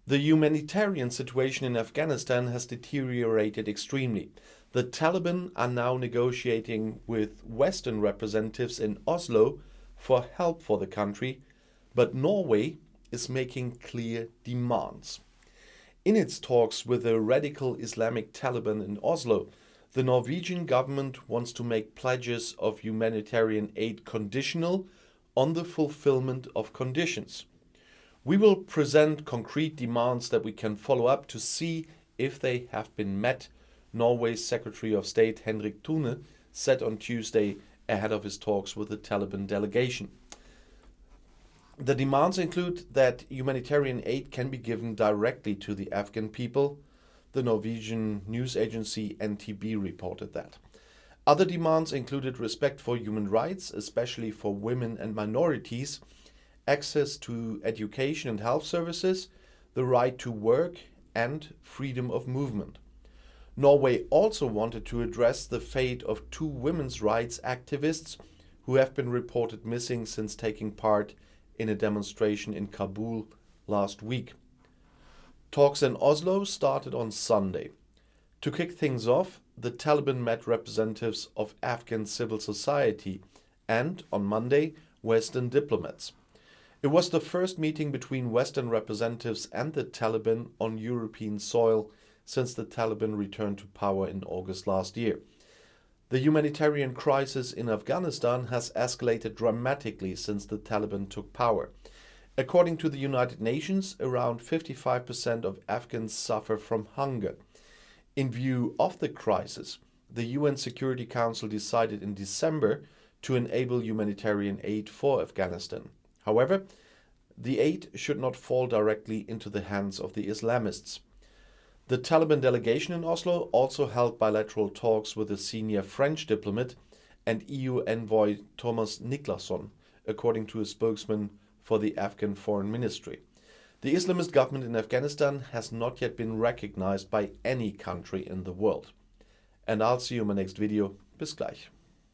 The humanitarian situation in Afghanistan has deteriorated extremely. The Taliban are now negotiating with Western representatives in Oslo for help for the country, but Norway is making clear demands. In its talks with the radical Islamic Taliban in Oslo, the Norwegian government wants to make pledges of humanitarian aid conditional on the fulfillment of conditions. We will present concrete demands that we can follow up to see if they have been met, Norway's Secretary of State Henrik Thune said on Tuesday ahead of his talks with the Taliban delegation. The demands include that humanitarian aid can be given directly to the Afghan people. The Norwegian news agency NTB reported that. Other demands included respect for human rights, especially for women and minorities, access to education and health services, the right to work, and freedom of movement. Norway also wanted to address the fate of two women's rights activists who have been reported missing since taking part in a demonstration in Kabul last week. Talks in Oslo started on Sunday. To kick things off, the Taliban met representatives of Afghan civil society and, on Monday, Western diplomats. It was the first meeting between Western representatives and the Taliban on European soil since the Taliban returned to power in August last year. The humanitarian crisis in Afghanistan has escalated dramatically since the Taliban took power. According to the United Nations, around 55% of Afghans suffer from hunger. In view of the crisis, the UN Security Council decided in December to enable humanitarian aid for Afghanistan. However, the aid should not fall directly into the hands of the Islamists. The Taliban delegation in Oslo also held bilateral talks with a senior French diplomat and EU envoy Thomas Niklasson, according to a spokesman for the Afghan Foreign Ministry. The Islamist government in Afghanistan has not yet been recognized by any country in the world. And I'll see you in my next video. Bis gleich.